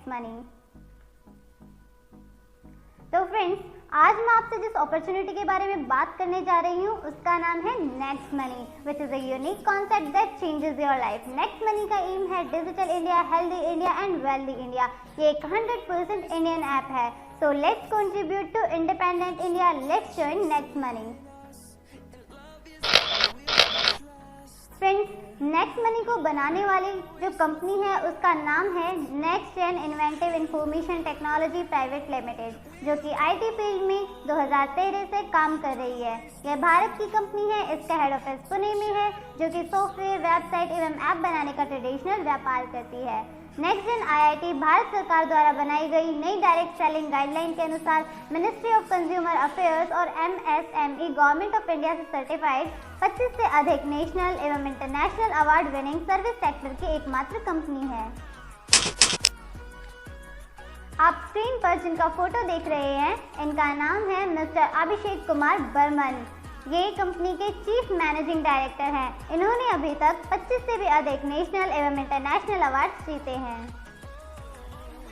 Next money. तो friends, आज मैं आपसे जिस अपॉर्चुनिटी के बारे में बात करने जा रही हूँ उसका नाम है next money, which is a unique concept that changes your life. Next money का एम है digital India, healthy India and wealthy India. ये एक 100% इंडियन ऐप है। So let's contribute to independent India, let's join next money. Friends, next money को बनाने वाली जो company है उसका नाम है next gen inventive information technology private limited, जो कि आईटी फील्ड में 2013 से काम कर रही है। यह भारत की कंपनी है। इसका हेड ऑफिस पुणे में है, जो कि सॉफ्टवेयर, वेबसाइट एवं ऐप बनाने का ट्रेडिशनल व्यापार करती है। नेक्स्ट जेन आईआईटी भारत सरकार द्वारा बनाई गई नई डायरेक्ट सेलिंग गाइडलाइन के अनुसार मिनिस्ट्री ऑफ कंज्यूमर अफेयर्स और एमएसएमई गवर्नमेंट ऑफ इंडिया से सर्टिफाइड 25 से अधिक नेशनल एवं international award winning service sector की एकमात्र कंपनी है। आप स्क्रीन पर जिनका फोटो देख रहे हैं, इनका नाम है मिस्टर अभिषेक कुमार बर्मन। ये कंपनी के चीफ मैनेजिंग डायरेक्टर हैं। इन्होंने अभी तक 25 से भी अधिक नेशनल एवं इंटरनेशनल अवार्ड जीते हैं।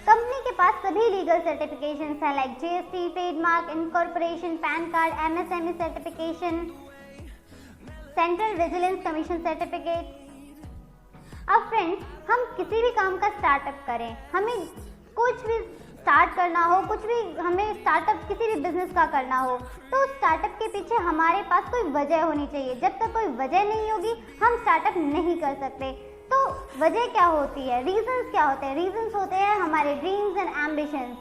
कंपनी के पास सभी लीगल सर्टिफिकेशंस हैं, like GST, trademark, incorporation, pan card, MSME certification, central vigilance commission certificate. अब फ्रेंड्स, हम किसी भी काम का स्टार्टअप करें, हमें कुछ भी स्टार्ट करना हो, कुछ भी हमें स्टार्टअप किसी भी बिजनेस का करना हो, तो स्टार्टअप के पीछे हमारे पास कोई वजह होनी चाहिए। जब तक कोई वजह नहीं होगी हम स्टार्टअप नहीं कर सकते। तो वजह क्या होती है, रीजंस क्या होते हैं? रीजंस होते हैं हमारे ड्रीम्स एंड एम्बिशंस।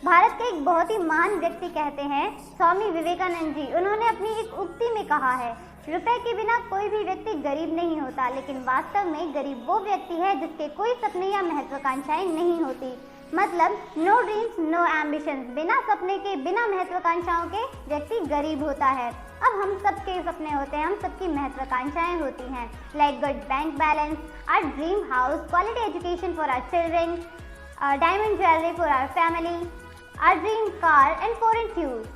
भारत के एक बहुत ही महान व्यक्ति कहते हैं, स्वामी विवेकानंद जी, उन्होंने अपनी एक उक्ति में कहा है, रुपए के बिना कोई भी व्यक्ति गरीब नहीं होता, लेकिन वास्तव में गरीब वो व्यक्ति है जिसके कोई सपने या महत्वाकांक्षाएं नहीं होती। मतलब नो ड्रीम्स नो एम्बिशंस, बिना सपने के, बिना महत्वाकांक्षाओं के व्यक्ति गरीब होता है। अब हम सबके सपने होते हैं, हम सबकी महत्वाकांक्षाएं होती हैं, like good bank balance, our dream house, quality education for our children, diamond jewellery for our family, our dream car and foreign tour.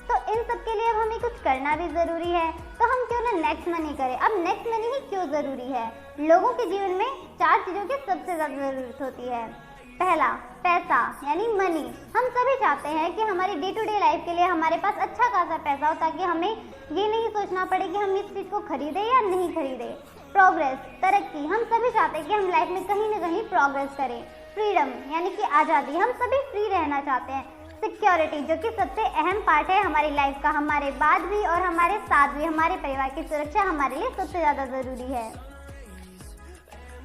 तो इन सब के लिए अब हमें कुछ करना भी जरूरी है, तो हम क्यों ना नेक्स्ट मनी करें। अब नेक्स्ट मनी ही क्यों जरूरी है? लोगों के जीवन में 4 चीजों की सबसे ज्यादा जरूरत होती है। पहला, पैसा यानी मनी। हम सभी चाहते हैं कि हमारी डे टू डे लाइफ के लिए हमारे पास अच्छा खासा पैसा हो, ताकि हमें ये नहीं सोचना पड़े कि हम इस चीज को खरीदें या नहीं खरीदें। प्रोग्रेस, तरक्की, हम सभी चाहते हैं कि हम लाइफ में कहीं ना कहीं प्रोग्रेस करें। फ्रीडम यानी कि आज़ादी, हम सभी फ्री रहना चाहते हैं। सिक्योरिटी, जो कि सबसे अहम पार्ट है हमारी लाइफ का, हमारे बाद भी और हमारे साथ भी, हमारे परिवार की सुरक्षा हमारे लिए सबसे ज़्यादा ज़रूरी है।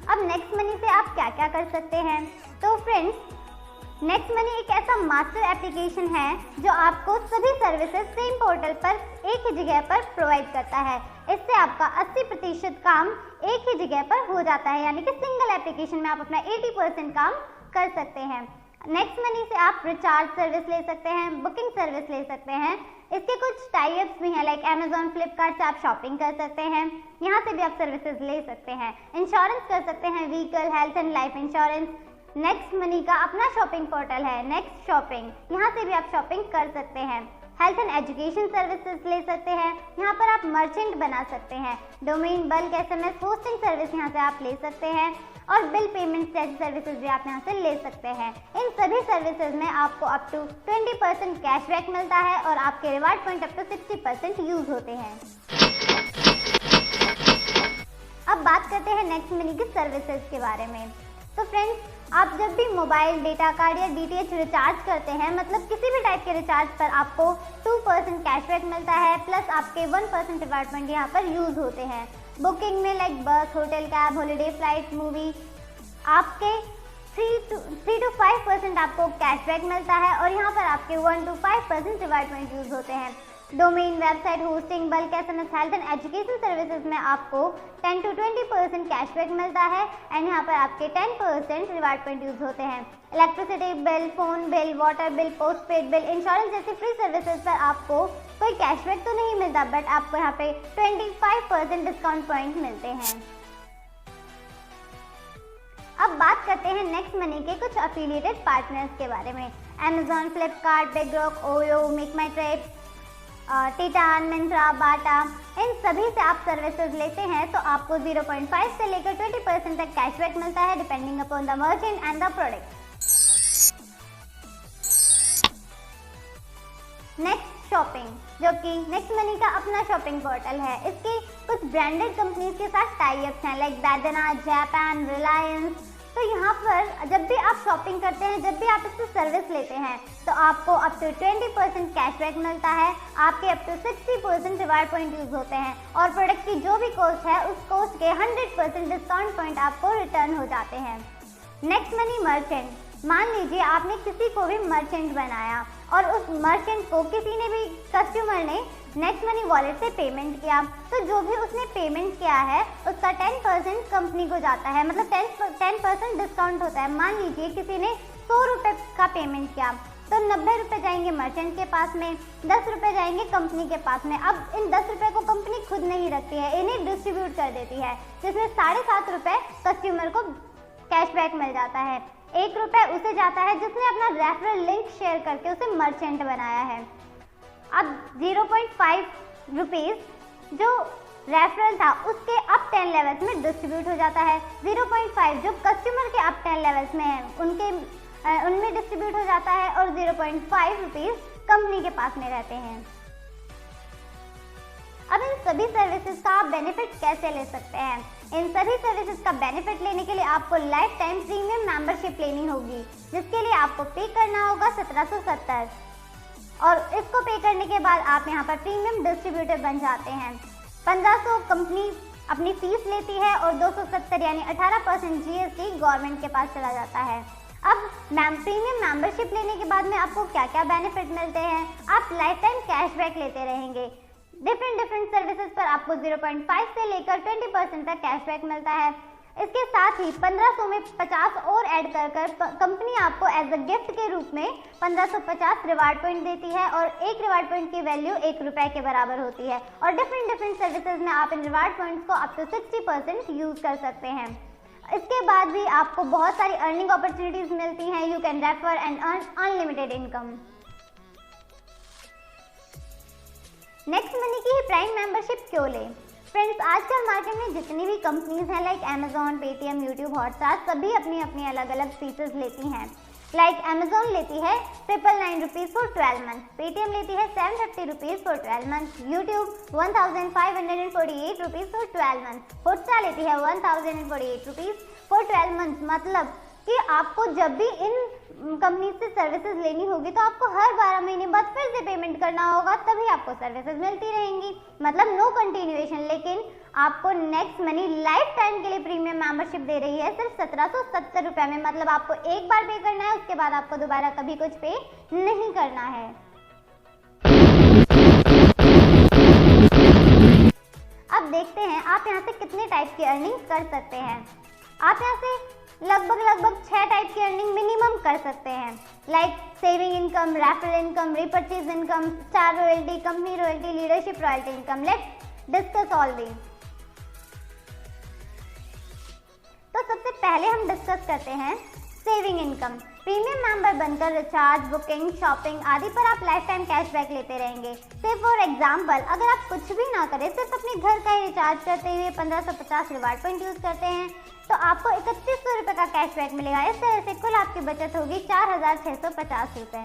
अब नेक्स्ट मनी से आप क्या क्या कर सकते हैं? तो फ्रेंड्स, नेक्स्ट मनी एक ऐसा मास्टर एप्लीकेशन है जो आपको सभी सर्विसेज सेम पोर्टल पर एक ही जगह पर प्रोवाइड करता है। इससे आपका 80% काम एक ही जगह पर हो जाता है, यानी कि सिंगल एप्लीकेशन में आप अपना 80% काम कर सकते हैं। नेक्स्ट मनी से आप रिचार्ज सर्विस ले सकते हैं, बुकिंग सर्विस ले सकते हैं। इसके कुछ टाइप्स भी हैं, लाइक अमेजॉन, फ्लिपकार्ट से आप शॉपिंग कर सकते हैं, यहाँ से भी आप सर्विसेज ले सकते हैं। इंश्योरेंस कर सकते हैं, vehicle, health and life insurance. Next money का अपना शॉपिंग पोर्टल है नेक्स्ट शॉपिंग, यहाँ से भी आप शॉपिंग कर सकते हैं। हेल्थ एंड एजुकेशन सर्विसेज ले सकते हैं, यहाँ पर आप मर्चेंट बना सकते हैं। Domain, bulk, SMS, hosting service यहाँ से आप ले सकते हैं, और बिल पेमेंट जैसी सर्विसेज भी आप यहाँ से ले सकते हैं। इन सभी सर्विसेज में आपको अप टू 20% कैशबैक मिलता है और आपके reward point up to 60% use होते हैं। अब बात करते हैं नेक्स्ट मनी की सर्विसेज के बारे में। तो फ्रेंड्स, आप जब भी मोबाइल, डेटा कार्ड या डीटीएच रिचार्ज करते हैं, मतलब किसी भी टाइप के रिचार्ज पर आपको 2% कैशबैक मिलता है, प्लस आपके 1% रिवार्ड पॉइंट यहाँ पर यूज होते हैं। बुकिंग में लाइक बस, hotel, cab, holiday, flight, movie, आपके 3 to 5% आपको कैशबैक मिलता है, और यहाँ पर आपके 1 to 5% रिवार्ड पॉइंट यूज होते हैं। Domain, website, hosting, bulk, SMS, health and education services में आपको 10 to 20% कैशबैक मिलता है, एंड यहाँ पर आपके 10% रिवार्ड पॉइंट यूज होते हैं। Electricity bill, phone bill, water bill, postpaid bill, insurance जैसी फ्री सर्विसेज पर आपको कोई कैशबैक तो नहीं मिलता, बट आपको यहाँ पे 25% डिस्काउंट पॉइंट मिलते हैं। अब बात करते हैं नेक्स्ट मनी के कुछ एफिलिएटेड पार्टनर्स के बारे में। Amazon, Flipkart, Big Rock, OYO, make my trip, Titan, Myntra, Bata, इन सभी से आप सर्विसेज लेते हैं तो आपको 0.5 से लेकर 20% तक कैशबैक मिलता है depending upon the merchant and the product. Next shopping, जो कि नेक्स्ट मनी का अपना शॉपिंग पोर्टल है। इसके कुछ ब्रांडेड कंपनीज के साथ टाई अप्स हैं लाइक बैद्यनाथ, जापान, रिलायंस। तो यहाँ पर जब भी आप शॉपिंग करते हैं, जब भी आप इससे सर्विस लेते हैं तो आपको अप टू 20% कैशबैक मिलता है, आपके up to 60% reward point use होते हैं और प्रोडक्ट की जो भी कॉस्ट है उस कॉस्ट के 100% डिस्काउंट पॉइंट आपको रिटर्न हो जाते हैं। नेक्स्ट मनी मर्चेंट, मान लीजिए आपने किसी को भी मर्चेंट बनाया और उस मर्चेंट को किसी ने भी कस्टमर ने नेक्स्ट मनी वॉलेट से पेमेंट किया, तो जो भी उसने पेमेंट किया है उसका 10% कंपनी को जाता है, मतलब 10% डिस्काउंट होता है। मान लीजिए किसी ने 100 रुपये का पेमेंट किया तो 90 रुपये जाएंगे मर्चेंट के पास में, 10 रुपये जाएंगे कंपनी के पास में। अब इन 10 रुपये को कंपनी खुद नहीं रखती है, इन्हें डिस्ट्रीब्यूट कर देती है, जिसमें 7.5 रुपये कस्टमर को कैशबैक मिल जाता है। 1 रुपये उसे जाता है जिसने अपना रेफरल लिंक शेयर करके उसे मर्चेंट बनाया है। अब 0.5 रुपीज़ जो रेफरल था उसके अप 10 लेवल्स में डिस्ट्रीब्यूट हो जाता है। 0.5 जो कस्टमर के अप 10 लेवल्स में है उनमें डिस्ट्रीब्यूट हो जाता है और 0.5 रुपीज़ कंपनी के पास में रहते हैं। अब इन सभी सर्विसेज का आप बेनिफिट कैसे ले सकते हैं? इन सभी सर्विसेज का बेनिफिट लेने के लिए आपको लाइफ टाइम प्रीमियम मेंबरशिप लेनी होगी, जिसके लिए आपको पे करना होगा 1770 और इसको पे करने के बाद आप यहाँ पर प्रीमियम डिस्ट्रीब्यूटर बन जाते हैं। 1500 कंपनी अपनी फीस लेती है और 270 यानी 18% GST गवर्नमेंट के पास चला जाता है। अब प्रीमियम मेंबरशिप लेने के बाद में आपको क्या क्या बेनिफिट मिलते हैं? आप लाइफ टाइम कैशबैक लेते रहेंगे। डिफरेंट सर्विसेज पर आपको 0.5 से लेकर 20% तक कैशबैक मिलता है। इसके साथ ही 1500 में 50 और ऐड कर कंपनी आपको एज अ गिफ्ट के रूप में 1550 रिवार्ड पॉइंट देती है और एक रिवार्ड पॉइंट की वैल्यू 1 रुपये के बराबर होती है और डिफरेंट सर्विसेज में आप इन रिवार्ड पॉइंट्स को अप टू 60% यूज कर सकते हैं। इसके बाद भी आपको बहुत सारी अर्निंग अपॉर्चुनिटीज मिलती हैं। You can refer and earn unlimited income. Next money की ही प्राइम मेंबरशिप क्यों लें? फ्रेंड्स, आजकल मार्केट में जितनी भी कंपनीज हैं like Amazon, Paytm, YouTube, Hotstar, सभी अपनी अपनी अलग अलग फीचर्स लेती हैं। लाइक अमेजॉन लेती है 999 रुपीज़ फॉर 12 मंथ, पेटीएम लेती है 750 rupees for 12 month, YouTube 1548 rupees for 12 month, Hotstar लेती है 1048 रुपीज़ फॉर 12 मंथ। मतलब कि आपको जब भी इन कंपनी से सर्विसेज लेनी होगी तो आपको हर 12 महीने बाद फिर से पेमेंट करना होगा, तभी आपको सर्विसेज मिलती रहेंगी। मतलब नो कंटिन्यूएशन। लेकिन आपको नेक्स्ट मनी लाइफ टाइम के लिए प्रीमियम मेंबरशिप दे रही है सिर्फ 1770 रुपये में। मतलब आपको एक बार पे करना है, उसके बाद आपको दोबारा कभी कुछ पे नहीं करना है। अब देखते हैं आप यहाँ से कितने टाइप की अर्निंग कर सकते हैं। आप यहाँ से लगभग 6 टाइप की अर्निंग मिनिमम कर सकते हैं, like saving income, referral income, repurchase income, star royalty, company royalty, leadership royalty income. Let's discuss all these. तो सबसे पहले हम डिस्कस करते हैं सेविंग इनकम। प्रीमियम मेंबर बनकर रिचार्ज, बुकिंग, शॉपिंग आदि पर आप लाइफ टाइम कैशबैक लेते रहेंगे। से फॉर एग्जांपल, अगर आप कुछ भी ना करें, सिर्फ अपने घर का ही रिचार्ज करते हुए 1550 रिवार्ड पॉइंट यूज करते हैं तो आपको 3100 रुपये का कैशबैक मिलेगा। इस तरह से कुल आपकी बचत होगी 4650 रुपये।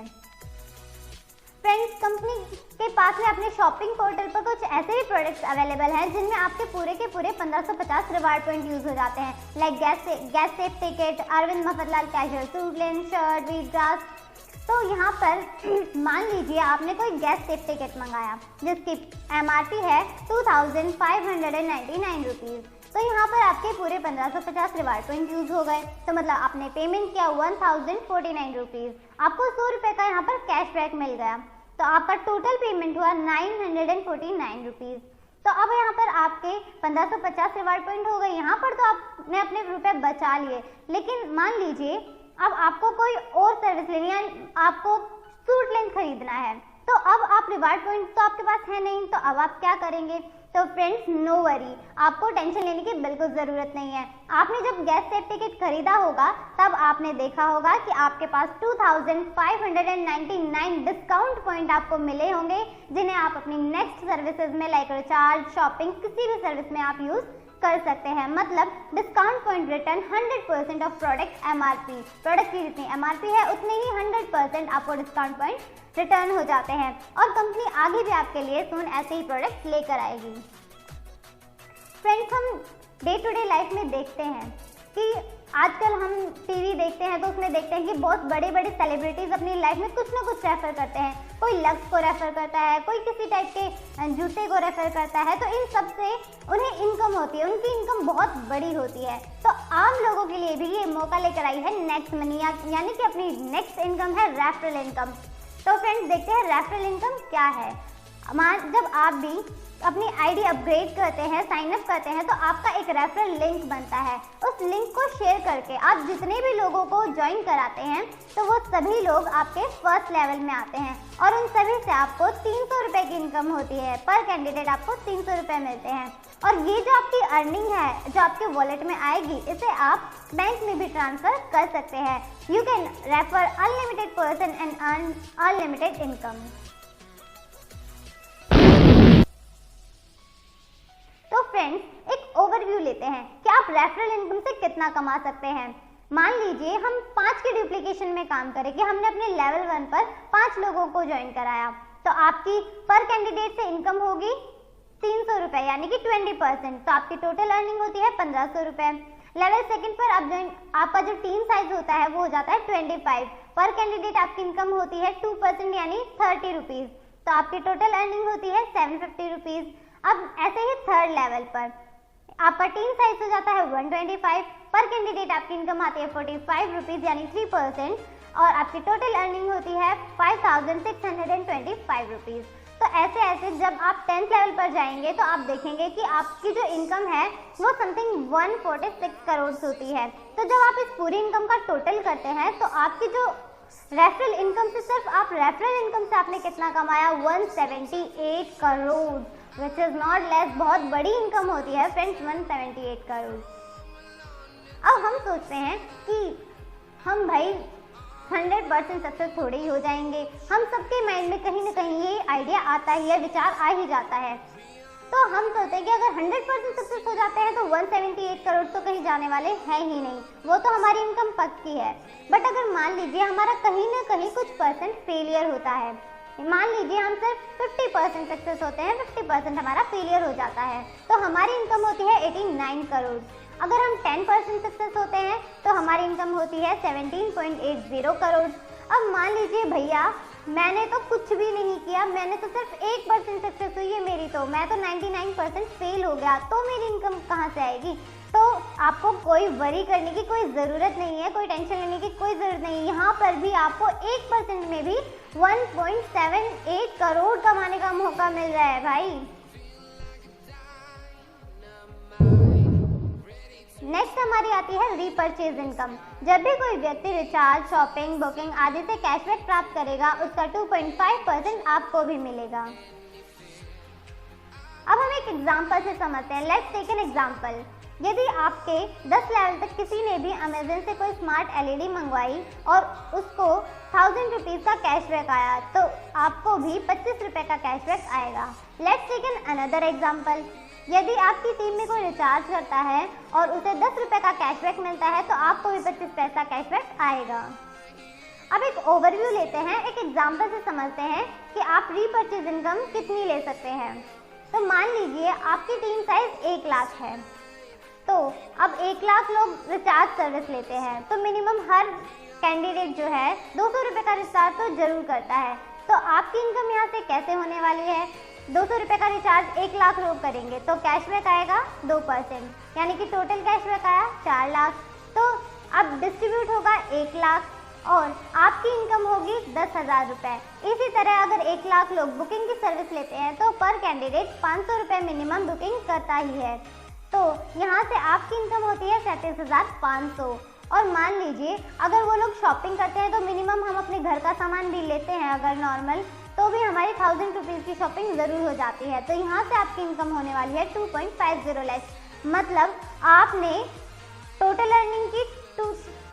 फ्रेंड्स, कंपनी के पास में अपने शॉपिंग पोर्टल पर कुछ ऐसे भी प्रोडक्ट्स अवेलेबल हैं जिनमें आपके पूरे के पूरे 1550 रिवार्ड पॉइंट यूज हो जाते हैं, like gas safe ticket, Arvind Mafatlal casual suit lane, shirt, wheat grass. तो यहाँ पर मान लीजिए आपने कोई गैस सेफ टिकट मंगाया जिसकी MRP है 2599 रुपीज़, तो यहाँ पर आपके पूरे 1550 रिवार्ड पॉइंट यूज हो गए। तो मतलब आपने पेमेंट किया 1049 रुपीज़, आपको 100 रुपये का यहाँ पर कैशबैक मिल गया, तो आपका टोटल पेमेंट हुआ 949 रुपीज़। तो अब यहाँ पर आपके 1550 रिवार्ड पॉइंट हो गए। यहाँ पर तो आपने अपने रुपए बचा लिए, लेकिन मान लीजिए अब आपको कोई और सर्विस लेनी है, आपको सूट लेंथ खरीदना है, तो अब आप रिवार्ड पॉइंट तो आपके पास है नहीं, तो अब आप क्या करेंगे? तो फ्रेंड्स नो वरी, आपको टेंशन लेने की बिल्कुल ज़रूरत नहीं है। आपने जब गैस सेफ्टी किट खरीदा होगा तब आपने देखा होगा कि आपके पास 2599 डिस्काउंट पॉइंट आपको मिले होंगे, जिन्हें आप अपनी नेक्स्ट सर्विसेज में लाइक रिचार्ज, शॉपिंग, किसी भी सर्विस में आप यूज़ कर सकते हैं। मतलब discount point return 100% of product MRP, product की जितनी एमआरपी है उतने ही 100% आपको डिस्काउंट पॉइंट रिटर्न हो जाते हैं और कंपनी आगे भी आपके लिए सून ऐसे ही प्रोडक्ट लेकर आएगी। फ्रेंड्स, हम डे टू डे लाइफ में देखते हैं कि आजकल हम टीवी देखते हैं तो उसमें देखते हैं कि बहुत बड़े बड़े सेलिब्रिटीज़ अपनी लाइफ में कुछ ना कुछ रेफर करते हैं। कोई लक्स को रेफर करता है, कोई किसी टाइप के जूते को रेफर करता है, तो इन सब से उन्हें इनकम होती है, उनकी इनकम बहुत बड़ी होती है। तो आम लोगों के लिए भी ये मौका लेकर आई है नेक्स्ट मनी, यानी कि अपनी नेक्स्ट इनकम है रेफरल इनकम। तो फ्रेंड्स देखते हैं रेफरल इनकम क्या है। जब आप भी अपनी आईडी अपग्रेड करते हैं, साइन अप करते हैं, तो आपका एक रेफरल लिंक बनता है। उस लिंक को शेयर करके आप जितने भी लोगों को ज्वाइन कराते हैं तो वो सभी लोग आपके फर्स्ट लेवल में आते हैं और उन सभी से आपको 300 रुपये की इनकम होती है। पर कैंडिडेट आपको 300 रुपये मिलते हैं और ये जो आपकी अर्निंग है, जो आपके वॉलेट में आएगी, इसे आप बैंक में भी ट्रांसफर कर सकते हैं। You can refer unlimited person and earn unlimited income. तो फ्रेंड्स एक ओवरव्यू लेते हैं कि आप रेफरल इनकम से कितना कमा सकते हैं। मान लीजिए हम 5 के डुप्लीकेशन में काम करें कि हमने अपने लेवल 1 पर 5 लोगों को ज्वाइन कराया, तो आपकी पर कैंडिडेट से इनकम होगी 300 रुपये, यानी कि 20%। तो आपकी टोटल अर्निंग होती है 1500 रुपये। लेवल 2 पर आपका जो टीम साइज होता है वो हो जाता है 25। पर कैंडिडेट आपकी इनकम होती है 2%, यानी 30 रुपीज़। तो आपकी टोटल अर्निंग होती है 750 रुपीज़। अब ऐसे ही थर्ड लेवल पर आपका टीम साइज हो जाता है 125। पर कैंडिडेट आपकी इनकम आती है 45 रुपीज़, यानी 3%, और आपकी टोटल अर्निंग होती है 5625 रुपीज़। तो ऐसे ऐसे जब आप 10th लेवल पर जाएंगे तो आप देखेंगे कि आपकी जो इनकम है वो समथिंग 146 करोड़ होती है। तो जब आप इस पूरी इनकम का टोटल करते हैं तो आपकी जो रेफरल इनकम से, सिर्फ आप रेफरल इनकम से आपने कितना कमाया, 178 crore, which is not less. बहुत बड़ी इनकम होती है फ्रेंड्स, 178 करोड़। अब हम सोचते हैं कि हम भाई 100% सक्सेस थोड़े ही हो जाएंगे। हम सबके माइंड में कहीं ना कहीं ये आइडिया आता ही है, विचार आ ही जाता है। तो हम सोचते हैं कि अगर 100% सक्सेस हो जाते हैं तो 178 करोड़ तो कहीं जाने वाले हैं ही नहीं, वो तो हमारी इनकम पक्की है। बट अगर मान लीजिए हमारा कहीं ना कहीं कुछ परसेंट फेलियर होता है, मान लीजिए हम सिर्फ 50% सक्सेस होते हैं, 50% हमारा फेलियर हो जाता है, तो हमारी इनकम होती है 89 करोड़। अगर हम 10% सक्सेस होते हैं तो हमारी इनकम होती है 17.80 करोड़। अब मान लीजिए भैया मैंने तो कुछ भी नहीं किया, मैंने तो सिर्फ 1% सक्सेस हुई है मेरी, तो मैं तो 99% फेल हो गया, तो मेरी इनकम कहाँ से आएगी? तो आपको कोई वरी करने की कोई ज़रूरत नहीं है, कोई टेंशन लेने की कोई ज़रूरत नहीं है। यहाँ पर भी आपको 1% में भी 1.78 करोड़ कमाने का मौका मिल रहा है भाई। नेक्स्ट हमारी आती है रीपरचेज इनकम। जब भी कोई व्यक्ति रिचार्ज, शॉपिंग, बुकिंग आदि से कैशबैक प्राप्त करेगा, उसका 2.5% आपको भी मिलेगा। अब हम एक एग्जांपल से समझते हैं। Let's take an example. यदि आपके 10 लेवल तक किसी ने भी अमेजन से कोई स्मार्ट एलईडी मंगवाई और उसको 1000 रुपीज़ का कैशबैक आया, तो आपको भी 25 रुपये का कैशबैक आएगा। Let's take an another example. यदि आपकी टीम में कोई रिचार्ज करता है और उसे 10 रुपये का कैशबैक मिलता है, तो आपको भी 25 पैसा कैशबैक आएगा। अब एक ओवरव्यू लेते हैं, एक एग्जांपल से समझते हैं कि आप रीपरचेज इनकम कितनी ले सकते हैं। तो मान लीजिए आपकी टीम साइज 1 लाख है, तो अब 1 लाख लोग रिचार्ज सर्विस लेते हैं, तो मिनिमम हर कैंडिडेट जो है 200 रुपये का रिचार्ज तो जरूर करता है। तो आपकी इनकम यहाँ से कैसे होने वाली है? 200 रुपये का रिचार्ज 1 लाख लोग करेंगे तो कैशबैक आएगा 2%, यानी कि टोटल कैशबैक आया 4 लाख। तो अब डिस्ट्रीब्यूट होगा 1 लाख और आपकी इनकम होगी 10,000 रुपये। इसी तरह अगर 1 लाख लोग बुकिंग की सर्विस लेते हैं तो पर कैंडिडेट 500 रुपये मिनिमम बुकिंग करता ही है। तो यहाँ से आपकी इनकम होती है 37,500। और मान लीजिए अगर वो लोग शॉपिंग करते हैं तो मिनिमम हम अपने घर का सामान भी लेते हैं अगर नॉर्मल, तो तो भी हमारी 1000 रुपीज़ की शॉपिंग ज़रूर हो जाती है। तो यहाँ से आपकी इनकम होने वाली है 2.50 लाख, मतलब आपने टोटल अर्निंग की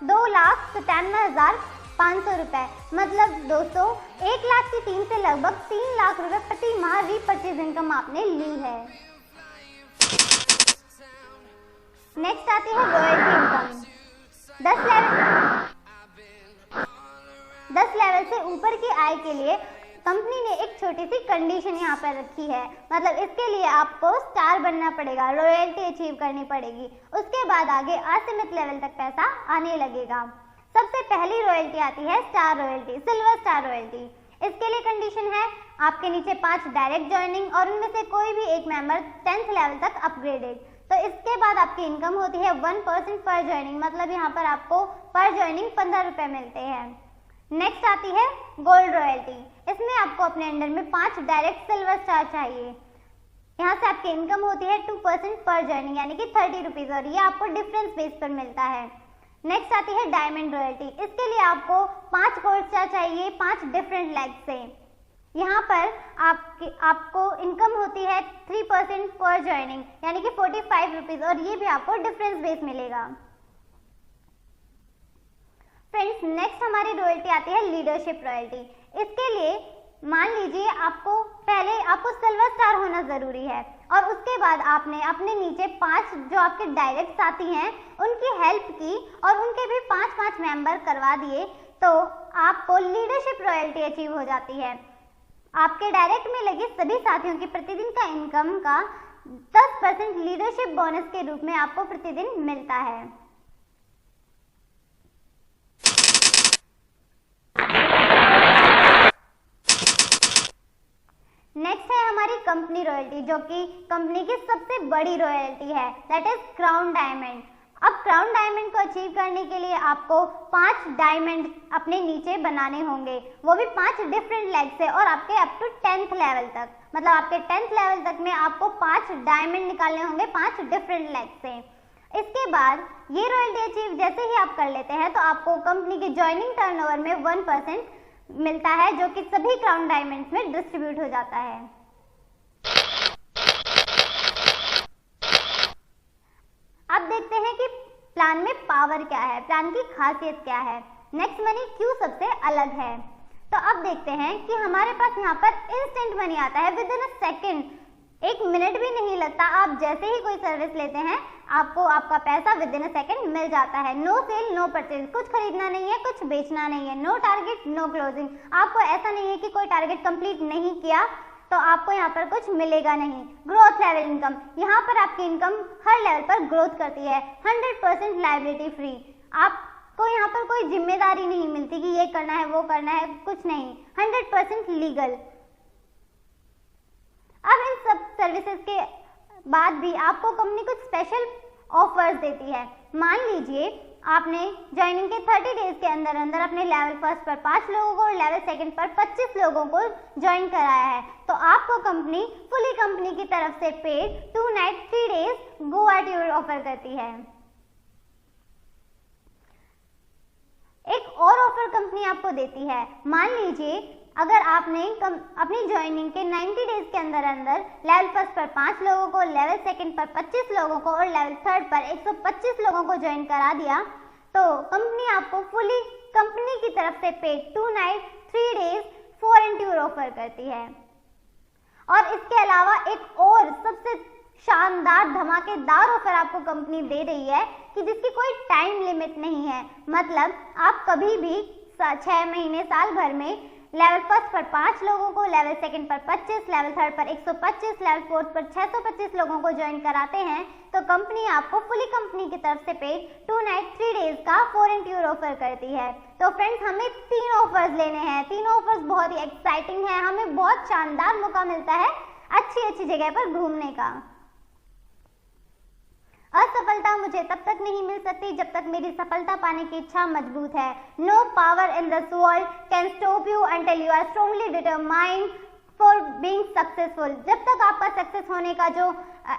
2,97,500 रुपये, मतलब दोस्तों 1 लाख की 3 से लगभग 3 लाख रुपए प्रति माह रीपरचेज इनकम आपने ली है। नेक्स्ट आती है रॉयल्टी इनकम। 10 लेवल से ऊपर की आय के लिए कंपनी ने एक छोटी सी कंडीशन यहाँ पर रखी है, मतलब इसके लिए आपको स्टार बनना पड़ेगा, रॉयल्टी अचीव करनी पड़ेगी, उसके बाद आगे असीमित लेवल तक पैसा आने लगेगा। सबसे पहली रॉयल्टी आती है star royalty, silver star royalty. इसके लिए कंडीशन है आपके नीचे 5 डायरेक्ट ज्वाइनिंग और उनमें से कोई भी एक मेंबर 10th लेवल तक अपग्रेडेड। तो इसके बाद आपकी इनकम होती है 1% पर ज्वाइनिंग, मतलब यहाँ पर आपको पर ज्वाइनिंग 15 रुपये मिलते हैं। नेक्स्ट आती है गोल्ड रॉयल्टी। इसमें आपको अपने अंडर में 5 डायरेक्ट सिल्वर स्टार चाहिए। यहाँ से आपकी इनकम होती है 2% पर ज्वाइनिंग, यानी कि 30 रुपीज़, और ये आपको डिफरेंस बेस पर मिलता है। नेक्स्ट आती है डायमंड रॉयल्टी। इसके लिए आपको 5 गोल्ड स्टार चाहिए 5 डिफरेंट लेग से। यहाँ पर आपको इनकम होती है 3% पर ज्वाइनिंग, यानी कि 45 रुपीज़, और ये भी आपको डिफरेंस बेस मिलेगा। फ्रेंड्स, नेक्स्ट हमारी रॉयल्टी आती है लीडरशिप रॉयल्टी। इसके लिए मान लीजिए आपको सिल्वर स्टार होना ज़रूरी है, और उसके बाद आपने अपने नीचे 5 जो आपके डायरेक्ट साथी हैं उनकी हेल्प की और उनके भी 5-5 मेंबर करवा दिए, तो आपको लीडरशिप रॉयल्टी अचीव हो जाती है। आपके डायरेक्ट में लगे सभी साथियों की प्रतिदिन का इनकम का 10% लीडरशिप बोनस के रूप में आपको प्रतिदिन मिलता है। नेक्स्ट है हमारी कंपनी रॉयल्टी, जो कि कंपनी की सबसे बड़ी रॉयल्टी है, दैट इज क्राउन डायमंड। अब क्राउन डायमंड को अचीव करने के लिए आपको 5 डायमंड अपने नीचे बनाने होंगे, वो भी 5 डिफरेंट लेग से, और आपके अप टू 10th लेवल तक, मतलब आपके 10th लेवल तक में आपको 5 डायमंड निकालने होंगे 5 डिफरेंट लेग से। इसके बाद ये रॉयल्टी अचीव जैसे ही आप कर लेते हैं तो आपको कंपनी के ज्वाइनिंग टर्नओवर में 1% मिलता है, जो कि सभी क्राउन डायमंड्स में डिस्ट्रीब्यूट हो जाता है। अब देखते हैं कि प्लान में पावर क्या है, प्लान की खासियत क्या है, नेक्स्ट मनी क्यों सबसे अलग है। तो अब देखते हैं कि हमारे पास यहाँ पर इंस्टेंट मनी आता है with in a second, 1 minute भी नहीं लगता। आप जैसे ही कोई सर्विस लेते हैं आपको आपका पैसा विद इन अ सेकेंड मिल जाता है। नो सेल नो परचेज, कुछ खरीदना नहीं है, कुछ बेचना नहीं है, नो टारगेट नो क्लोजिंग। आपको ऐसा नहीं है कि कोई टारगेट कंप्लीट नहीं किया तो आपको यहाँ पर कुछ मिलेगा नहीं। ग्रोथ लेवल इनकम, यहाँ पर आपकी इनकम हर लेवल पर ग्रोथ करती है। 100% लायबिलिटी फ्री, आपको यहाँ पर कोई जिम्मेदारी नहीं मिलती कि ये करना है वो करना है, कुछ नहीं, 100% लीगल। अब इन सब सर्विसेज के बाद भी आपको कंपनी कुछ स्पेशल ऑफर्स देती है। मान लीजिए आपने ज्वाइनिंग के 30 डेज के अंदर अंदर अपने लेवल फर्स्ट पर 5 लोगों को और लेवल सेकंड पर 25 लोगों को ज्वाइन कराया है, तो आपको कंपनी फुली कंपनी की तरफ से paid 2 night 3 days Goa tour offer करती है। एक और ऑफर कंपनी आपको देती है। मान लीजिए अगर आपने अपनी ज्वाइनिंग के 90 डेज के अंदर अंदर लेवल फर्स्ट पर 5 लोगों को, लेवल सेकंड पर 25 लोगों को और लेवल थर्ड पर 125 लोगों को ज्वाइन करा दिया, तो कंपनी आपको फुली कंपनी की तरफ से paid 2 night 3 days foreign tour offer करती है। और इसके अलावा एक और सबसे शानदार धमाकेदार ऑफर आपको कंपनी दे रही है कि जिसकी कोई टाइम लिमिट नहीं है, मतलब आप कभी भी 6 महीने साल भर में लेवल फर्स्ट पर 5 लोगों को, लेवल सेकंड पर 25, लेवल थर्ड पर 125, लेवल फोर्थ पर 625 लोगों को ज्वाइन कराते हैं, तो कंपनी आपको फुली कंपनी की तरफ से पेड 2 नाइट 3 डेज का फॉरेन टूर ऑफर करती है। तो फ्रेंड्स, हमें 3 ऑफर्स लेने हैं। 3 ऑफर्स बहुत ही एक्साइटिंग है, हमें बहुत शानदार मौका मिलता है अच्छी जगह पर घूमने का। असफलता मुझे तब तक नहीं मिल सकती जब तक मेरी सफलता पाने की इच्छा मजबूत है। No power in this world can stop you until you are strongly determined for being successful. जब तक आपका सक्सेस होने का जो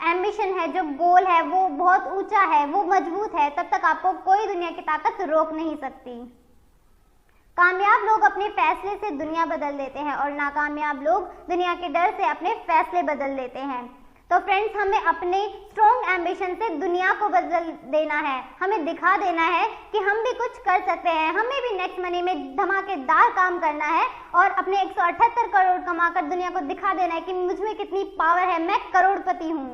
एम्बिशन है, जो गोल है, वो बहुत ऊंचा है, वो मजबूत है, तब तक आपको कोई दुनिया की ताकत रोक नहीं सकती। कामयाब लोग अपने फैसले से दुनिया बदल देते हैं और नाकामयाब लोग दुनिया के डर से अपने फैसले बदल देते हैं। तो फ्रेंड्स, हमें अपने स्ट्रॉन्ग एम्बिशन से दुनिया को बदल देना है, हमें दिखा देना है कि हम भी कुछ कर सकते हैं। हमें भी नेक्स्ट मनी में धमाकेदार काम करना है और अपने 178 करोड़ कमाकर दुनिया को दिखा देना है कि मुझ में कितनी पावर है, मैं करोड़पति हूँ।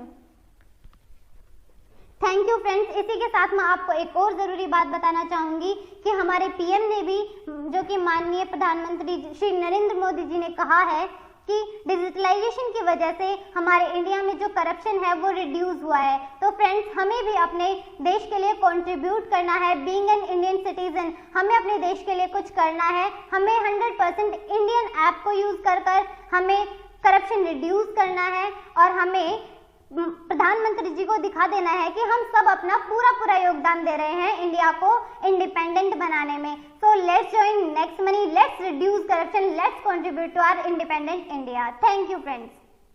Thank you friends. इसी के साथ मैं आपको एक और ज़रूरी बात बताना चाहूँगी कि हमारे पीएम ने भी, जो कि माननीय प्रधानमंत्री श्री नरेंद्र मोदी जी ने कहा है कि डिजिटलाइजेशन की वजह से हमारे इंडिया में जो करप्शन है वो रिड्यूस हुआ है। तो फ्रेंड्स, हमें भी अपने देश के लिए कंट्रीब्यूट करना है। बीइंग एन इंडियन सिटीजन, हमें अपने देश के लिए कुछ करना है। हमें 100% इंडियन ऐप को यूज़ कर हमें करप्शन रिड्यूस करना है और हमें प्रधानमंत्री जी को दिखा देना है कि हम सब अपना पूरा योगदान दे रहे हैं इंडिया को इंडिपेंडेंट बनाने में। So let's join next money, let's reduce corruption, let's contribute to our independent India. Thank you friends.